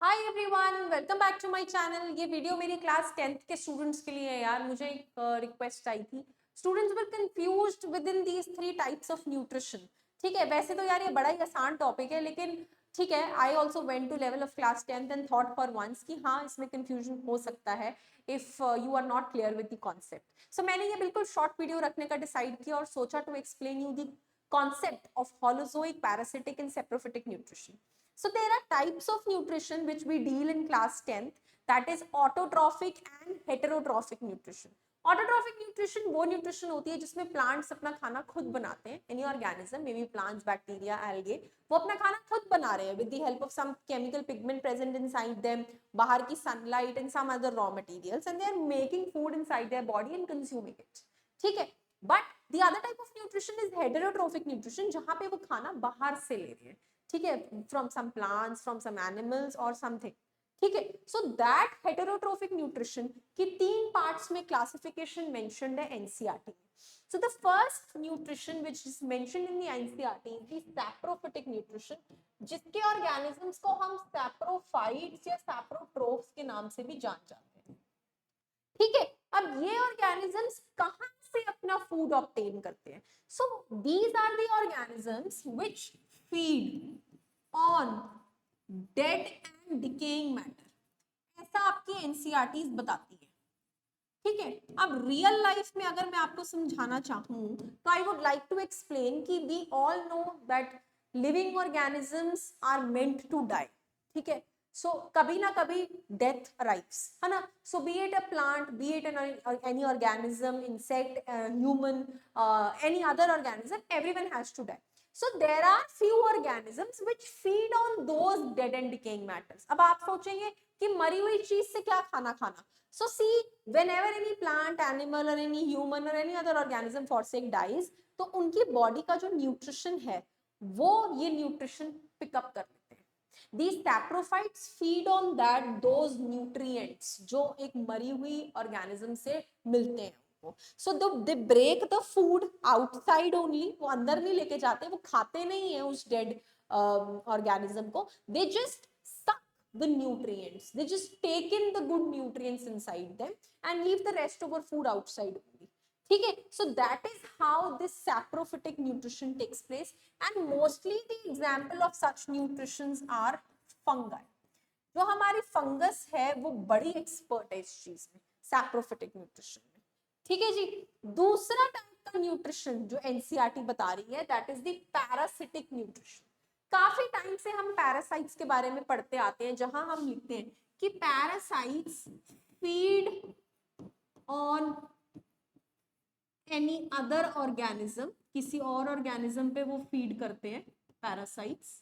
Hi everyone, welcome back to my channel. ये video मेरी class 10th के students के लिए है यार। मुझे एक रिक्वेस्ट आई थी। Students were confused with in these 3 types of nutrition. ठीक है, वैसे तो यार ये बड़ा ही आसान टॉपिक है, लेकिन ठीक है, I also went to level of class 10th and thought for once कि हाँ, इसमें कंफ्यूजन हो सकता है if you are not clear with the concept. So मैंने ये बिल्कुल शॉर्ट वीडियो रखने का डिसाइड किया और सोचा to explain you the concept of holozoic, parasitic and saprophytic nutrition. So there are types of nutrition which we deal in class 10th, that is autotrophic and heterotrophic nutrition. Autotrophic nutrition वो nutrition होती है जिसमें plants अपना खाना खुद बनाते हैं। Any organism, may be plants, bacteria, algae, वो अपना खाना खुद बना रहे हैं with the help of some chemical pigment present inside them, बाहर की sunlight and some other raw materials, and they are making food inside their body and consuming it. ठीक है, but the other type of nutrition is heterotrophic nutrition, जहां पे वो खाना बाहर से ले रहे हैं। ठीक है, from some plants, from some animals और समथिंग। ठीक है, सो दैट हेटेरोट्रोफिक न्यूट्रिशन की 3 पार्ट्स में क्लासिफिकेशन मेंशन्ड है एनसीईआरटी में। So the first nutrition which is mentioned in the NCERT is the saprophytic nutrition, जिसके ऑर्गेनिजम्स को हम सैप्रोफाइट्स या सैप्रोट्रोफ्स के नाम से भी जान जाते हैं। ठीक है, अब ये ऑर्गेनिजम्स कहां से अपना फूड ऑब्टेन करते हैं? So these are the organisms which feed on dead and decaying matter, ऐसा आपकी एनसीईआरटी बताती है। ठीक है, अब रियल लाइफ में अगर मैं आपको समझाना चाहूं तो I would like to explain कि we all know that living organisms are meant to die. ठीक है, सो कभी ना कभी डेथ अराइव्स, है ना। So be it a plant, be it any organism, insect, human, any other organism, everyone has to die. So there are few organisms which feed on those dead and decaying matters. अब आप सोचेंगे कि मरी हुई चीज से क्या खाना खाना? So see, whenever any plant, animal or any human or any other organism for sake dies, तो उनकी बॉडी का जो न्यूट्रिशन है वो ये न्यूट्रिशन पिकअप कर लेते हैं. These saprophytes feed on that those nutrients जो एक मरी हुई ऑर्गेनिज्म से मिलते हैं. So they break the food outside only, वो अंदर नहीं लेके जाते, वो खाते नहीं है उस dead organism को. They just suck the nutrients, they just take in the good nutrients inside them and leave the rest of our food outside only. ठीक है, so that is how this saprophytic nutrition takes place, and mostly the example of such nutritions are fungi. जो हमारी fungus है वो बड़ी expert है इस चीज में, सैप्रोफिटिक न्यूट्रिशन में. ठीक है जी, दूसरा टाइप का न्यूट्रिशन जो एनसीईआरटी बता रही है that is the parasitic nutrition. काफी टाइम से हम पैरासाइट्स के बारे में पढ़ते आते हैं, जहां हम लिखते हैं कि parasites feed on any other organism, किसी और ऑर्गेनिज्म पे वो फीड करते हैं पैरासाइट्स.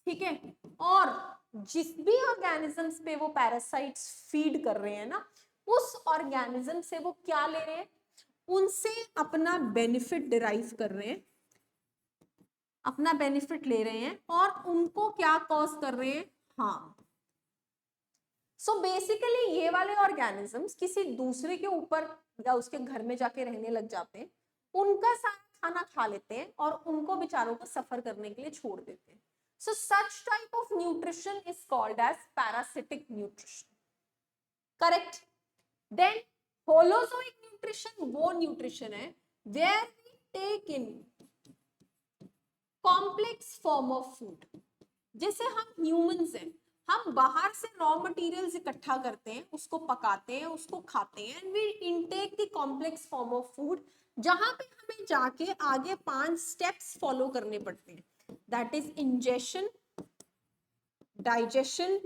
ठीक है, और जिस भी ऑर्गेनिजम्स पे वो पैरासाइट्स फीड कर रहे हैं ना, उस ऑर्गेनिज्म से वो क्या ले रहे हैं? उनसे अपना बेनिफिट डिराइव कर रहे हैं, अपना बेनिफिट ले रहे हैं, और उनको क्या कॉज कर रहे हैं? हाँ. सो बेसिकली ये वाले ऑर्गेनिजम्स किसी दूसरे के ऊपर या उसके घर में जाके रहने लग जाते हैं, उनका सारा खाना खा लेते हैं और उनको बेचारों को सफर करने के लिए छोड़ देते हैं. So such type of nutrition is called as parasitic nutrition. Correct? Then holozoic nutrition वो nutrition है where we take in complex form of food. जैसे हम humans हैं, हम बाहर से रॉ मटेरियल्स इकट्ठा करते हैं, उसको पकाते हैं, उसको खाते हैं, and we intake the complex form of food, जहां पे हमें जाके आगे 5 स्टेप्स फॉलो करने पड़ते हैं. That is ingestion, digestion,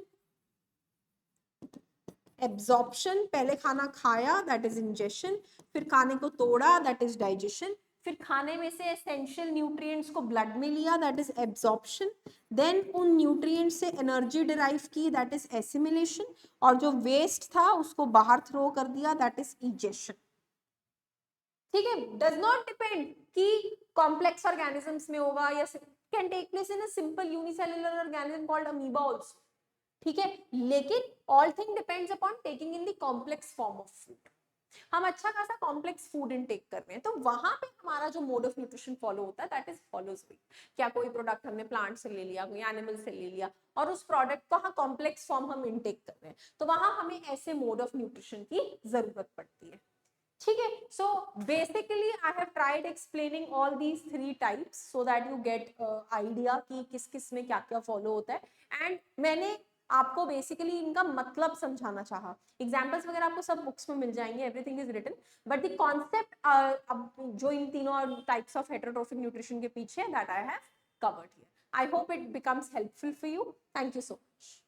absorption. पहले खाना खाया, दैट इज इंजेशन, फिर खाने को तोड़ा, दैट इज डाइजेशन, फिर खाने में से एसेंशियल न्यूट्रिएंट्स को ब्लड में लिया, दैट इज एब्जॉर्प्शन, देन उन न्यूट्रिएंट्स से एनर्जी डिराइव की, दैट इज एसिमिलेशन, और जो वेस्ट था उसको बाहर थ्रो कर दिया, दैट इज इजेशन. ठीक है, डज नॉट डिपेंड कि कॉम्प्लेक्स ऑर्गेनिजम्स में होगा या can take place in a simple unicellular organism called amoeba also. ठीक है, लेकिन all thing depends upon taking in the complex form of food. हम अच्छा खासा कॉम्प्लेक्स फूड इनटेक कर रहे हैं, तो वहां पे हमारा जो मोड ऑफ न्यूट्रिशन फॉलो होता है दैट इज फॉलोज विद, क्या कोई प्रोडक्ट हमने प्लांट से ले लिया, कोई एनिमल से ले लिया, और उस प्रोडक्ट को हाँ कॉम्प्लेक्स फॉर्म हम इनटेक कर रहे हैं, तो वहां हमें ऐसे मोड ऑफ न्यूट्रिशन की जरूरत पड़ती है। ठीक है, so basically I have tried explaining all these three types so that you get idea कि किस किस में क्या क्या फॉलो होता है, एंड मैंने आपको बेसिकली इनका मतलब समझाना चाहा। एग्जाम्पल्स वगैरह आपको सब बुक्स में मिल जाएंगे, everything is written, but the concept अब जो इन तीनों टाइप्स ऑफ हेटेरोट्रोफिक न्यूट्रिशन के पीछे that I have covered here. I hope it becomes helpful for you. Thank you so much.